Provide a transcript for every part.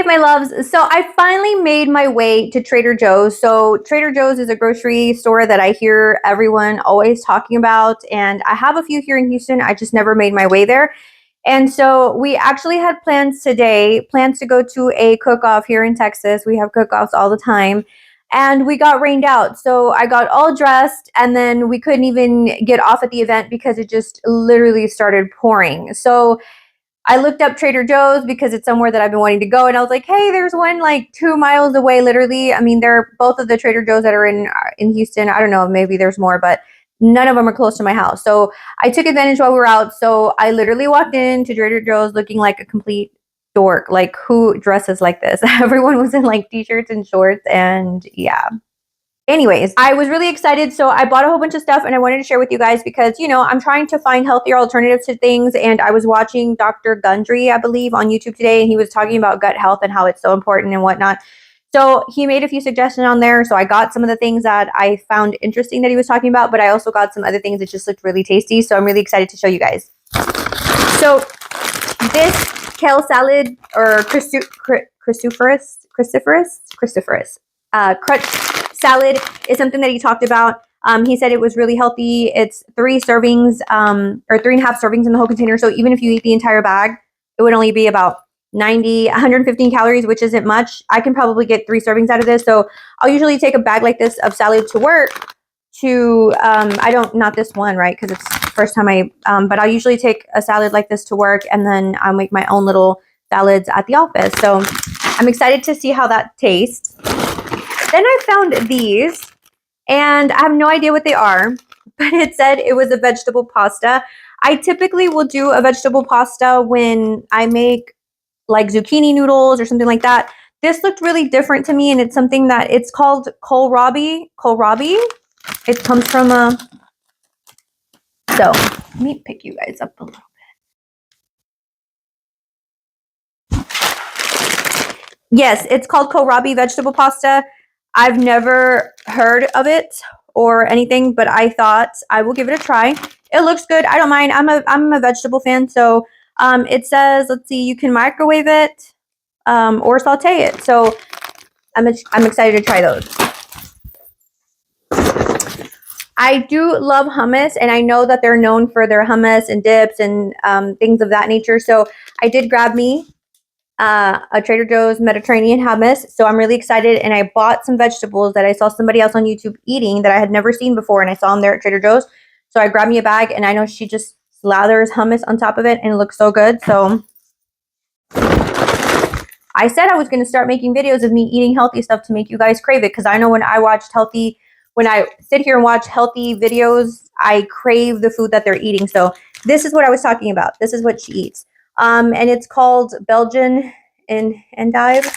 Hey, my loves. So I finally made my way to Trader Joe's. So Trader Joe's is a grocery store that I hear everyone always talking about. And I have a few here in Houston. I just never made my way there. And so we actually had plans today, plans to go to a cook-off here in Texas. We have cook-offs all the time. And we got rained out. So I got all dressed and then we couldn't even get off at the event because it just literally started pouring. So I looked up Trader Joe's because it's somewhere that I've been wanting to go. And I was like, hey, there's one like 2 miles away, literally. I mean, they're both of the Trader Joe's that are in Houston. I don't know, maybe there's more, but none of them are close to my house. So I took advantage while we were out. So I literally walked into Trader Joe's looking like a complete dork. Like, who dresses like this? Everyone was in like t-shirts and shorts, and yeah. Anyways, I was really excited, so I bought a whole bunch of stuff and I wanted to share with you guys because, you know, I'm trying to find healthier alternatives to things, and I was watching Dr. Gundrys, I believe, on YouTube today, and he was talking about gut health and how it's so important and whatnot. So he made a few suggestions on there, so I got some of the things that I found interesting that he was talking about, but I also got some other things that just looked really tasty, so I'm really excited to show you guys. So this Kel Salad, or cruciferous crunch salad is something that he talked about. He said it was really healthy. It's 3 servings, or 3.5 servings in the whole container. So even if you eat the entire bag, it would only be about 115 calories, which isn't much. I can probably get 3 servings out of this. So I'll usually take a bag like this of salad to work to, not this one, right? Because it's the first time but I'll usually take a salad like this to work, and then I'll make my own little salads at the office. So I'm excited to see how that tastes. Then I found these, and I have no idea what they are, but it said it was a vegetable pasta. I typically will do a vegetable pasta when I make like zucchini noodles or something like that. This looked really different to me, and it's something that it's called kohlrabi. Kohlrabi. It comes from so let me pick you guys up a little bit. Yes, it's called kohlrabi vegetable pasta. I've never heard of it or anything, but I thought I will give it a try. It looks good. I don't mind. I'm a vegetable fan, so it says, let's see, you can microwave it or saute it. So I'm excited to try those. I do love hummus, and I know that they're known for their hummus and dips and things of that nature. So I did grab me a Trader Joe's Mediterranean hummus. So I'm really excited, and I bought some vegetables that I saw somebody else on YouTube eating that I had never seen before, and I saw them there at Trader Joe's. So I grabbed me a bag, and I know she just slathers hummus on top of it, and it looks so good. So I said I was going to start making videos of me eating healthy stuff to make you guys crave it, because I know when I sit here and watch healthy videos, I crave the food that they're eating. So this is what I was talking about. This is what she eats. And it's called Belgian endives.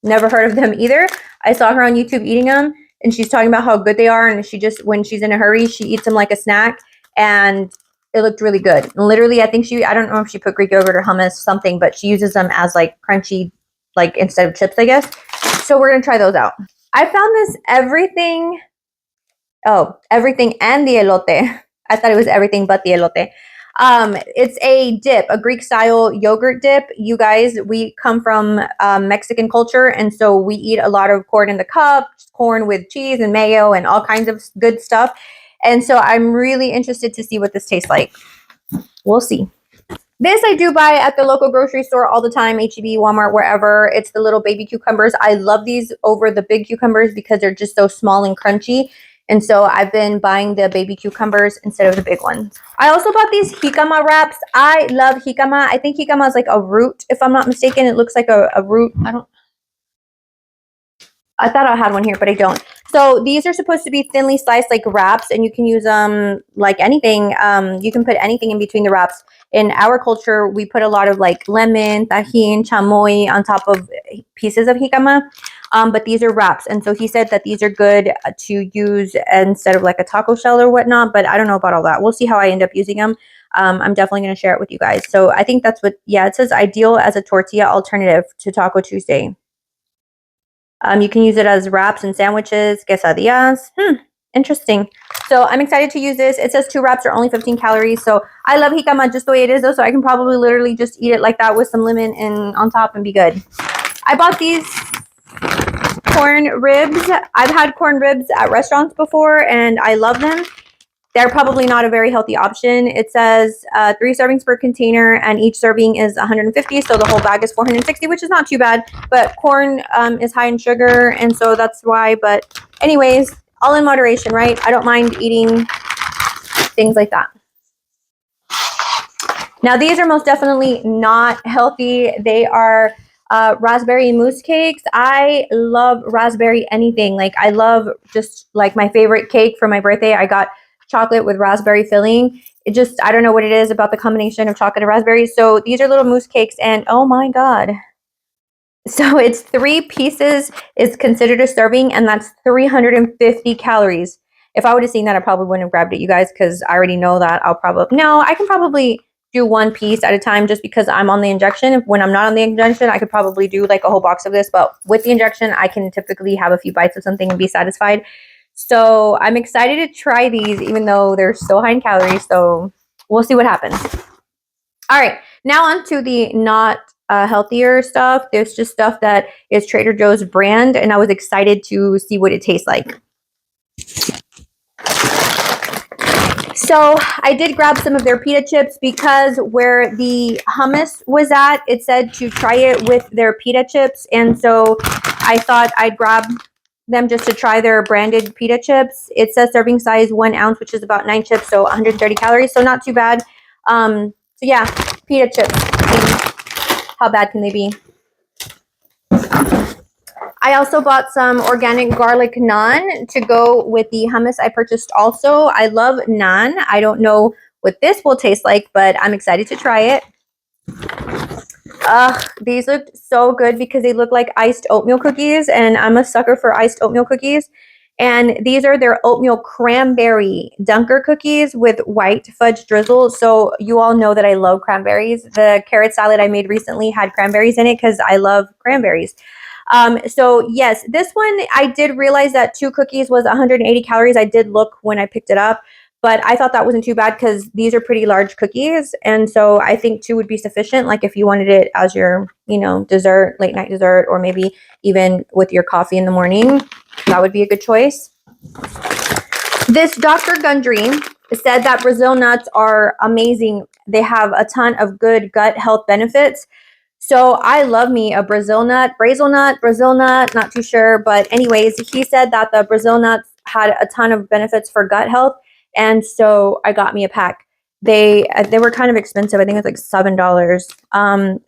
Never heard of them either. I saw her on YouTube eating them, and she's talking about how good they are. And she just, when she's in a hurry, she eats them like a snack, and it looked really good. And literally, I don't know if she put Greek yogurt or hummus, something, but she uses them as like crunchy, like instead of chips, I guess. So we're gonna try those out. I found this everything and the elote. I thought it was everything but the elote. It's a dip, a Greek style yogurt dip. You guys, we come from Mexican culture, and so we eat a lot of corn in the cup, corn with cheese and mayo and all kinds of good stuff. And so I'm really interested to see what this tastes like. We'll see. This I do buy at the local grocery store all the time, H-E-B, Walmart, wherever. It's the little baby cucumbers. I love these over the big cucumbers because they're just so small and crunchy. And so I've been buying the baby cucumbers instead of the big ones. I also bought these jicama wraps. I love jicama. I think jicama is like a root, if I'm not mistaken. It looks like a root. I thought I had one here, but I don't. So these are supposed to be thinly sliced like wraps, and you can use them like anything. You can put anything in between the wraps. In our culture, we put a lot of like lemon, tajin, chamoy on top of pieces of jicama. But these are wraps. And so he said that these are good to use instead of like a taco shell or whatnot. But I don't know about all that. We'll see how I end up using them. I'm definitely going to share it with you guys. So I think that's what, yeah, it says ideal as a tortilla alternative to Taco Tuesday. You can use it as wraps and sandwiches, quesadillas. Interesting. So I'm excited to use this. It says 2 wraps are only 15 calories. So I love jicama just the way it is though. So I can probably literally just eat it like that with some lemon and on top and be good. I bought these corn ribs. I've had corn ribs at restaurants before and I love them. They're probably not a very healthy option. It says 3 servings per container and each serving is 150. So the whole bag is 460, which is not too bad. But corn is high in sugar and so that's why. But anyways, all in moderation, right? I don't mind eating things like that. Now these are most definitely not healthy. They are raspberry mousse cakes. I love raspberry anything. Like I love just like my favorite cake for my birthday. I got chocolate with raspberry filling. It just, I don't know what it is about the combination of chocolate and raspberries. So these are little mousse cakes and oh my God. So it's 3 pieces is considered a serving and that's 350 calories. If I would have seen that, I probably wouldn't have grabbed it, you guys, because I already know that I can probably do 1 piece at a time just because I'm on the injection. When I'm not on the injection, I could probably do like a whole box of this, but with the injection, I can typically have a few bites of something and be satisfied. So I'm excited to try these, even though they're so high in calories. So we'll see what happens. All right, now on to the not healthier stuff. There's just stuff that is Trader Joe's brand, and I was excited to see what it tastes like. So I did grab some of their pita chips because where the hummus was at, it said to try it with their pita chips. And so I thought I'd grab them just to try their branded pita chips. It says serving size 1 ounce, which is about 9 chips, so 130 calories, so not too bad. So yeah, pita chips. How bad can they be? I also bought some organic garlic naan to go with the hummus I purchased also. I love naan. I don't know what this will taste like, but I'm excited to try it. These looked so good because they look like iced oatmeal cookies, and I'm a sucker for iced oatmeal cookies. And these are their oatmeal cranberry dunker cookies with white fudge drizzle. So you all know that I love cranberries. The carrot salad I made recently had cranberries in it because I love cranberries. So yes, this one, I did realize that 2 cookies was 180 calories. I did look when I picked it up, but I thought that wasn't too bad because these are pretty large cookies. And so I think 2 would be sufficient. Like if you wanted it as your, dessert, late night dessert, or maybe even with your coffee in the morning, that would be a good choice. This Dr. Gundrys said that Brazil nuts are amazing. They have a ton of good gut health benefits. So I love me a Brazil nut, not too sure. But anyways, he said that the Brazil nuts had a ton of benefits for gut health. And so I got me a pack. They were kind of expensive. I think it was like $7.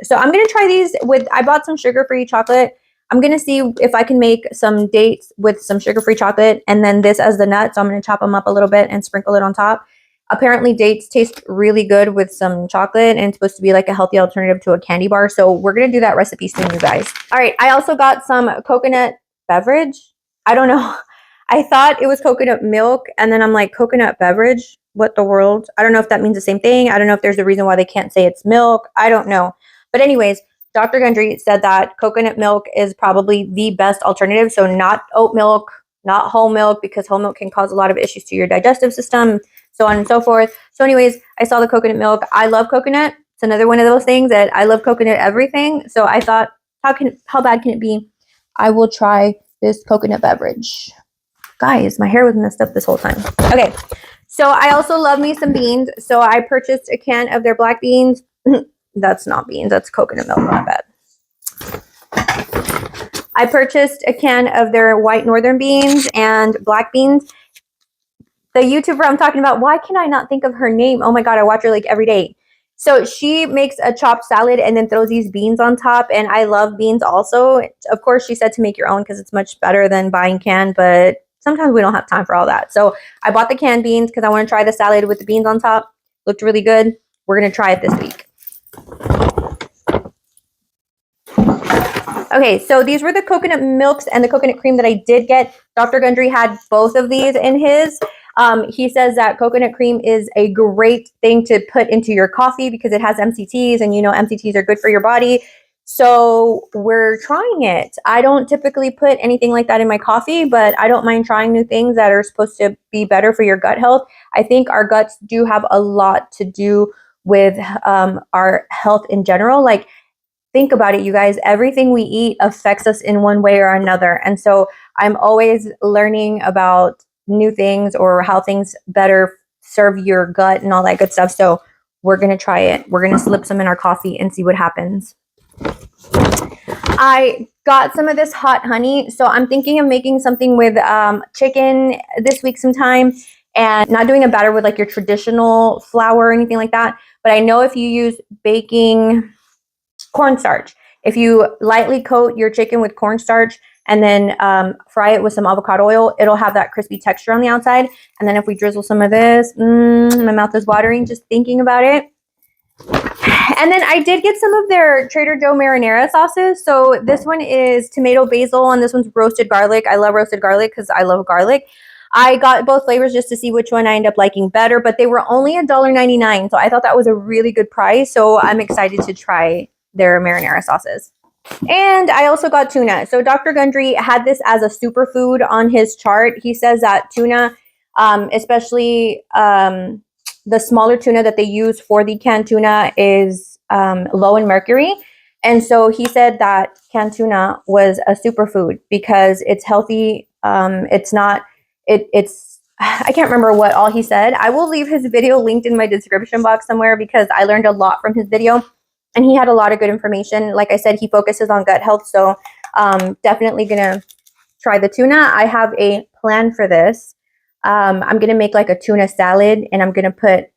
So I'm going to try these I bought some sugar-free chocolate. I'm going to see if I can make some dates with some sugar-free chocolate and then this as the nut. So I'm going to chop them up a little bit and sprinkle it on top. Apparently dates taste really good with some chocolate and it's supposed to be like a healthy alternative to a candy bar. So we're going to do that recipe soon, you guys. All right. I also got some coconut beverage. I don't know. I thought it was coconut milk and then I'm like, coconut beverage? What the world? I don't know if that means the same thing. I don't know if there's a reason why they can't say it's milk. I don't know. But anyways, Dr. Gundrys said that coconut milk is probably the best alternative. So not oat milk, not whole milk, because whole milk can cause a lot of issues to your digestive system, so on and so forth. So anyways, I saw the coconut milk. I love coconut. It's another one of those things that I love coconut everything. So I thought, how bad can it be? I will try this coconut beverage. Guys, my hair was messed up this whole time. Okay, so I also love me some beans. So I purchased a can of their black beans. That's not beans, that's coconut milk, not bad. I purchased a can of their white northern beans and black beans. The YouTuber I'm talking about, why can I not think of her name? Oh my God, I watch her like every day. So she makes a chopped salad and then throws these beans on top. And I love beans also. Of course, she said to make your own because it's much better than buying canned, but sometimes we don't have time for all that. So I bought the canned beans because I want to try the salad with the beans on top. Looked really good. We're going to try it this week. Okay, so these were the coconut milks and the coconut cream that I did get. Dr. Gundrys had both of these in his. He says that coconut cream is a great thing to put into your coffee because it has MCTs, and you know MCTs are good for your body. So we're trying it. I don't typically put anything like that in my coffee, but I don't mind trying new things that are supposed to be better for your gut health. I think our guts do have a lot to do with our health in general. Like, think about it, you guys. Everything we eat affects us in one way or another. And so I'm always learning about new things or how things better serve your gut and all that good stuff. So we're going to try it. We're going to slip some in our coffee and see what happens. I got some of this hot honey, so I'm thinking of making something with chicken this week sometime, and not doing a batter with like your traditional flour or anything like that. But I know if you use baking cornstarch, if you lightly coat your chicken with cornstarch and then fry it with some avocado oil, it'll have that crispy texture on the outside. And then if we drizzle some of this, my mouth is watering just thinking about it. And then I did get some of their Trader Joe marinara sauces. So this one is tomato basil and this one's roasted garlic. I love roasted garlic because I love garlic. I got both flavors just to see which one I end up liking better, but they were only $1.99. So I thought that was a really good price. So I'm excited to try their marinara sauces. And I also got tuna. So Dr. Gundrys had this as a superfood on his chart. He says that tuna, especially the smaller tuna that they use for the canned tuna, is low in mercury. And so he said that canned tuna was a superfood because it's healthy. It's I can't remember what all he said. I will leave his video linked in my description box somewhere because I learned a lot from his video and he had a lot of good information. Like I said, he focuses on gut health. So definitely gonna try the tuna. I have a plan for this. I'm gonna make like a tuna salad and I'm gonna put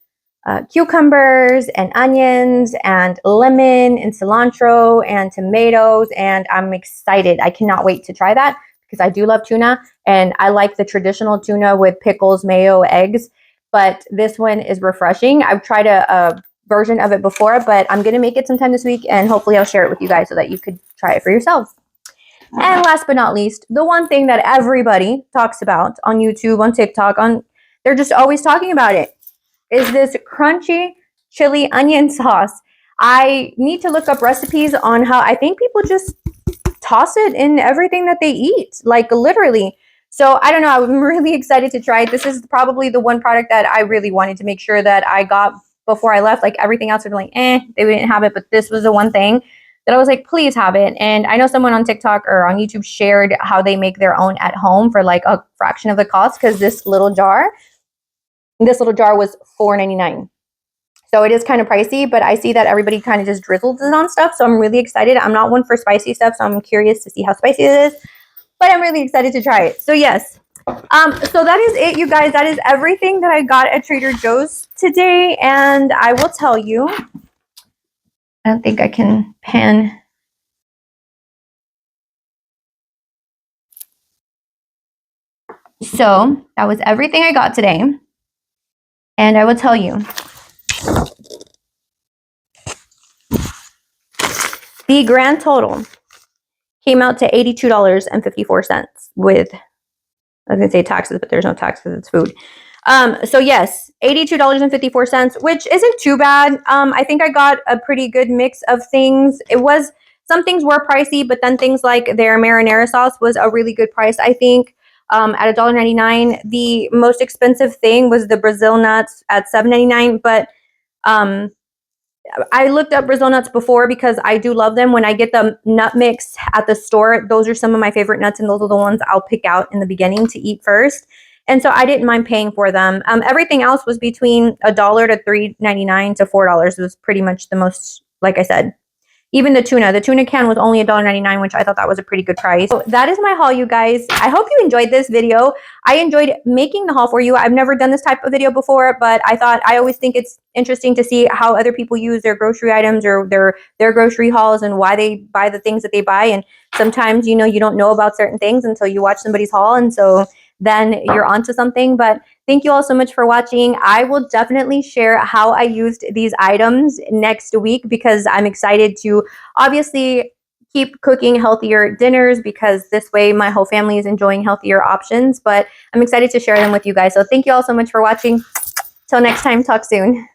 cucumbers and onions and lemon and cilantro and tomatoes, and I'm excited. I cannot wait to try that because I do love tuna and I like the traditional tuna with pickles, mayo, eggs, but this one is refreshing. I've tried a version of it before, but I'm going to make it sometime this week and hopefully I'll share it with you guys so that you could try it for yourselves. And last but not least, the one thing that everybody talks about on YouTube, on TikTok, they're just always talking about it, is this crunchy chili onion sauce. I need to look up recipes on how I think people just toss it in everything that they eat, like literally. So I don't know. I'm really excited to try it. This is probably the one product that I really wanted to make sure that I got before I left. Like everything else was like, they didn't have it, but this was the one thing that I was like, please have it. And I know someone on TikTok or on YouTube shared how they make their own at home for like a fraction of the cost, because this little jar was $4.99. So it is kind of pricey, but I see that everybody kind of just drizzles it on stuff. So I'm really excited. I'm not one for spicy stuff, so I'm curious to see how spicy it is, but I'm really excited to try it. So yes. So that is it, you guys. That is everything that I got at Trader Joe's today. And I will tell you, I don't think I can pan. So that was everything I got today. And I will tell you, the grand total came out to $82.54 with, I was going to say taxes, but there's no taxes, it's food. So yes, $82.54, which isn't too bad. I think I got a pretty good mix of things. Some things were pricey, but then things like their marinara sauce was a really good price, I think. At $1.99. The most expensive thing was the Brazil nuts at $7.99, but I looked up Brazil nuts before because I do love them. When I get the nut mix at the store, those are some of my favorite nuts, and those are the ones I'll pick out in the beginning to eat first. And so I didn't mind paying for them. Everything else was between $1 to $3.99 to $4. It was pretty much the most, like I said. Even the tuna can was only $1.99, which I thought that was a pretty good price. So that is my haul, you guys. I hope you enjoyed this video. I enjoyed making the haul for you. I've never done this type of video before, but I always think it's interesting to see how other people use their grocery items or their grocery hauls and why they buy the things that they buy. And sometimes, you don't know about certain things until you watch somebody's haul. And so then you're onto something. But thank you all so much for watching. I will definitely share how I used these items next week because I'm excited to obviously keep cooking healthier dinners because this way my whole family is enjoying healthier options. But I'm excited to share them with you guys. So thank you all so much for watching. Till next time, talk soon.